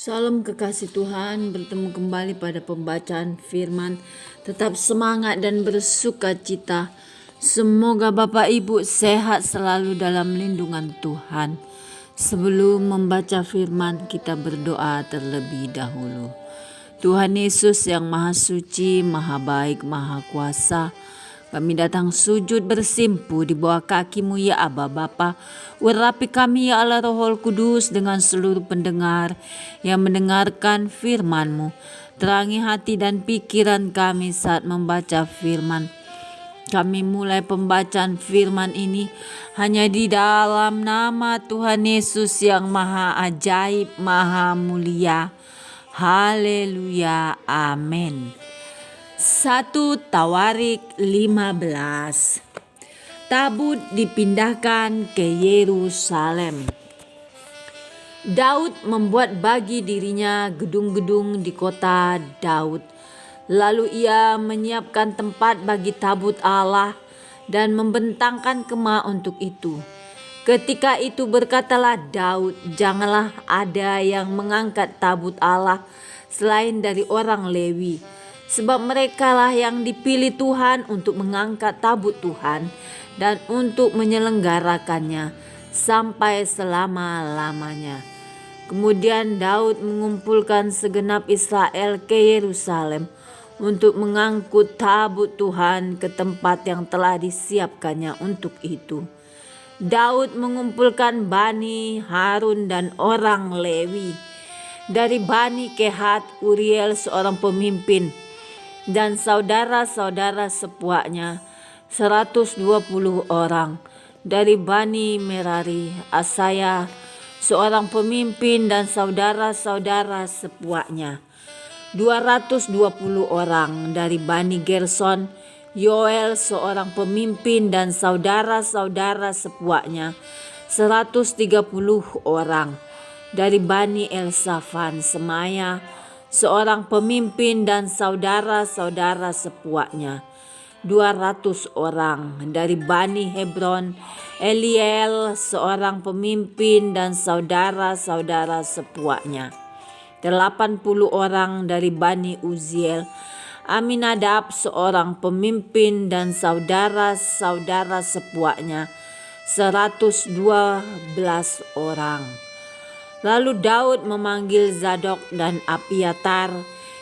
Salam kekasih Tuhan, bertemu kembali pada pembacaan firman. Tetap semangat dan bersuka cita. Semoga Bapak Ibu sehat selalu dalam lindungan Tuhan. Sebelum membaca firman, kita berdoa terlebih dahulu. Tuhan Yesus yang Maha Suci, Maha Baik, Maha Kuasa, kami datang sujud bersimpu di bawah kaki-Mu ya Aba Bapa. Urapi kami ya Allah Roh Kudus dengan seluruh pendengar yang mendengarkan firman-Mu. Terangi hati dan pikiran kami saat membaca firman. Kami mulai pembacaan firman ini hanya di dalam nama Tuhan Yesus yang Maha Ajaib, Maha Mulia. Haleluya, amin. 1 Tawarik 15. Tabut dipindahkan ke Yerusalem. Daud membuat bagi dirinya gedung-gedung di kota Daud. Lalu ia menyiapkan tempat bagi tabut Allah dan membentangkan kemah untuk itu. Ketika itu berkatalah Daud, janganlah ada yang mengangkat tabut Allah selain dari orang Lewi. Sebab merekalah yang dipilih Tuhan untuk mengangkat tabut Tuhan dan untuk menyelenggarakannya sampai selama-lamanya. Kemudian Daud mengumpulkan segenap Israel ke Yerusalem untuk mengangkut tabut Tuhan ke tempat yang telah disiapkannya untuk itu. Daud mengumpulkan Bani Harun dan orang Lewi. Dari Bani Kehat, Uriel seorang pemimpin, dan saudara-saudara sepuaknya 120 orang. Dari Bani Merari, Asaya seorang pemimpin dan saudara-saudara sepuaknya 220 orang. Dari Bani Gerson, Yoel seorang pemimpin dan saudara-saudara sepuaknya 130 orang. Dari Bani Elsafan, Semaya seorang pemimpin dan saudara-saudara sepuaknya 200 orang. Dari Bani Hebron, Eliel seorang pemimpin dan saudara-saudara sepuaknya 80 orang. Dari Bani Uziel, Aminadab seorang pemimpin dan saudara-saudara sepuaknya 112 orang. Lalu Daud memanggil Zadok dan Abiatar,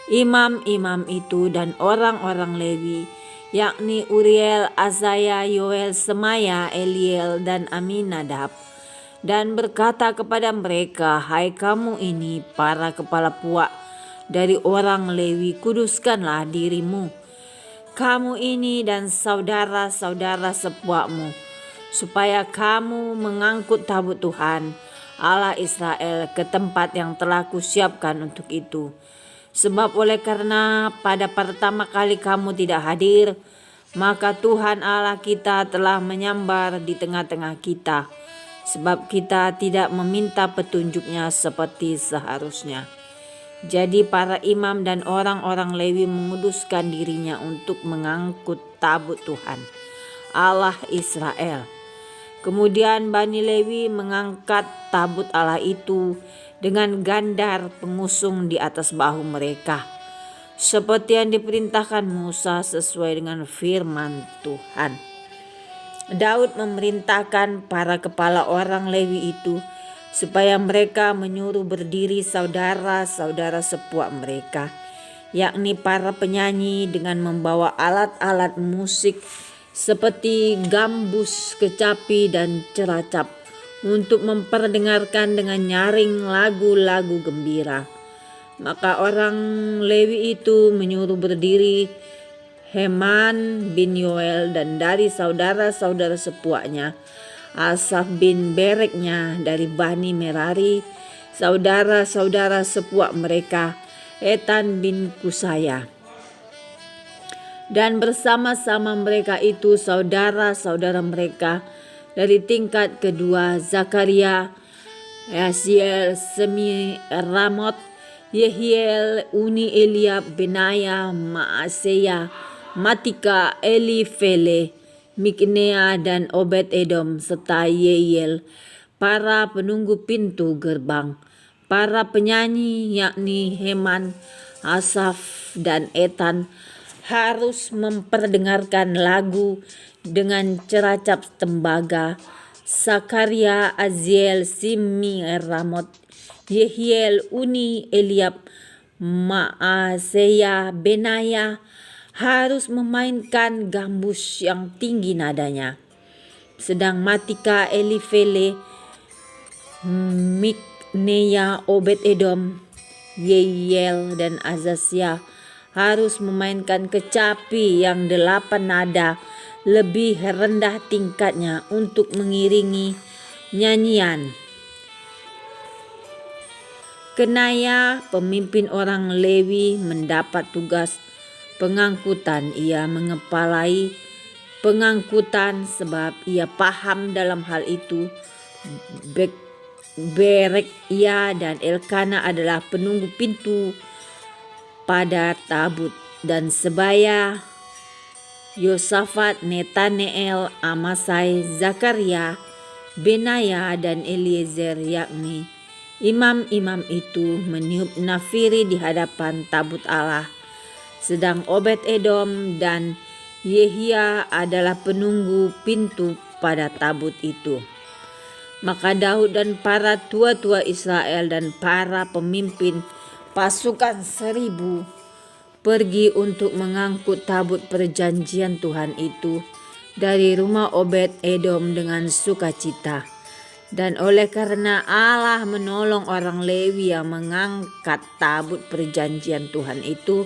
imam-imam itu, dan orang-orang Lewi, yakni Uriel, Asaya, Yoel, Semaya, Eliel, dan Aminadab, dan berkata kepada mereka, hai kamu ini para kepala puak dari orang Lewi, kuduskanlah dirimu, kamu ini dan saudara-saudara sepuakmu, supaya kamu mengangkut tabut Tuhan Allah Israel ke tempat yang telah kusiapkan untuk itu. Sebab oleh karena pada pertama kali kamu tidak hadir, maka Tuhan Allah kita telah menyambar di tengah-tengah kita, sebab kita tidak meminta petunjuknya seperti seharusnya. Jadi para imam dan orang-orang Lewi menguduskan dirinya untuk mengangkut tabut Tuhan Allah Israel. Kemudian Bani Lewi mengangkat tabut Allah itu dengan gandar pengusung di atas bahu mereka, seperti yang diperintahkan Musa sesuai dengan firman Tuhan. Daud memerintahkan para kepala orang Lewi itu supaya mereka menyuruh berdiri saudara-saudara sepuak mereka, yakni para penyanyi, dengan membawa alat-alat musik seperti gambus, kecapi, dan ceracap untuk memperdengarkan dengan nyaring lagu-lagu gembira. Maka orang Lewi itu menyuruh berdiri Heman bin Yoel, dan dari saudara-saudara sepuaknya Asaf bin Bereknya. Dari Bani Merari, saudara-saudara sepuak mereka Etan bin Kusaya. Dan bersama-sama mereka itu saudara-saudara mereka dari tingkat kedua, Zakaria, Yasiel, Semiramot, Yehiel, Uni, Eliab, Benaya, Maaseya, Matika, Elifele, Miknea, dan Obed Edom, serta Yeiel, para penunggu pintu gerbang. para penyanyi yakni Heman, Asaf, dan Etan harus memperdengarkan lagu dengan ceracap tembaga. Sakaria, Aziel, Simi, Ramot, Yehiel, Uni, Eliab, Maaseya, Benaya harus memainkan gambus yang tinggi nadanya. Sedang Matika, Elifele, Mikneya, Obed-Edom, Yeiel, dan Azasya harus memainkan kecapi yang 8 nada lebih rendah tingkatnya untuk mengiringi nyanyian. Kenaya, pemimpin orang Lewi, mendapat tugas pengangkutan. Ia mengepalai pengangkutan sebab ia paham dalam hal itu. Berekia dan Elkana adalah penunggu pintu pada tabut, dan sebaya Yosafat, Netaneel, Amasai, Zakaria, Benaya, dan Eliezer yakni imam-imam itu meniup nafiri di hadapan tabut Allah. Sedang Obed-Edom dan Yehia adalah penunggu pintu pada tabut itu. Maka Daud dan para tua-tua Israel dan para pemimpin pasukan 1000 pergi untuk mengangkut tabut perjanjian Tuhan itu dari rumah Obed-Edom dengan sukacita. Dan oleh karena Allah menolong orang Lewi yang mengangkat tabut perjanjian Tuhan itu,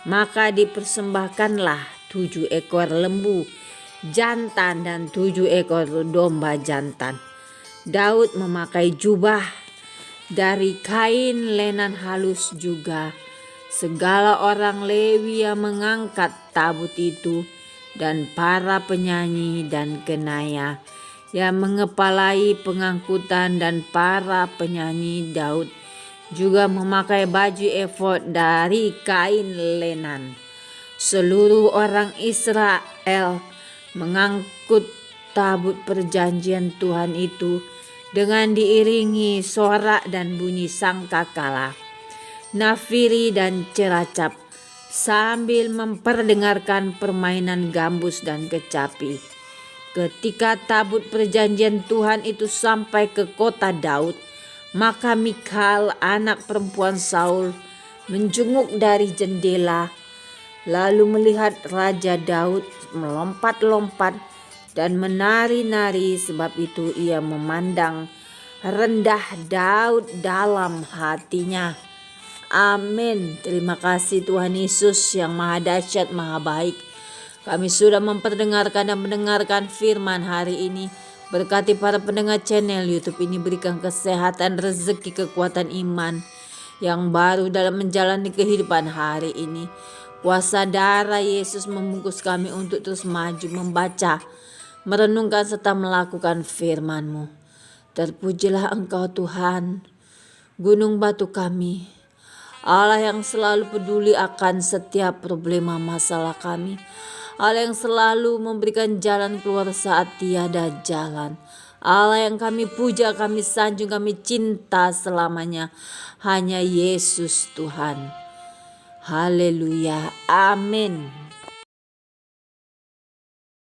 maka dipersembahkanlah 7 ekor lembu jantan dan 7 ekor domba jantan. Daud memakai jubah dari kain lenan halus juga. Segala orang Lewi yang mengangkat tabut itu dan para penyanyi dan kenaya yang mengepalai pengangkutan dan para penyanyi Daud juga memakai baju efod dari kain lenan. Seluruh orang Israel mengangkut tabut perjanjian Tuhan itu dengan diiringi sorak dan bunyi sangkakala, nafiri dan ceracap, sambil memperdengarkan permainan gambus dan kecapi. Ketika tabut perjanjian Tuhan itu sampai ke kota Daud, maka Mikhal, anak perempuan Saul, menjenguk dari jendela, lalu melihat Raja Daud melompat-lompat dan menari-nari. Sebab itu ia memandang rendah Daud dalam hatinya. Amin. Terima kasih Tuhan Yesus yang maha dahsyat, maha baik. Kami sudah memperdengarkan dan mendengarkan firman hari ini. Berkati para pendengar channel YouTube ini, berikan kesehatan, rezeki, kekuatan iman yang baru dalam menjalani kehidupan hari ini. Kuasa darah Yesus membungkus kami untuk terus maju, membaca, merenungkan serta melakukan firman-Mu. Terpujilah Engkau Tuhan, gunung batu kami, Allah yang selalu peduli akan setiap problema masalah kami. Allah yang selalu memberikan jalan keluar saat tiada jalan. Allah yang kami puja, kami sanjung, kami cinta selamanya. Hanya Yesus Tuhan. Haleluya. Amin.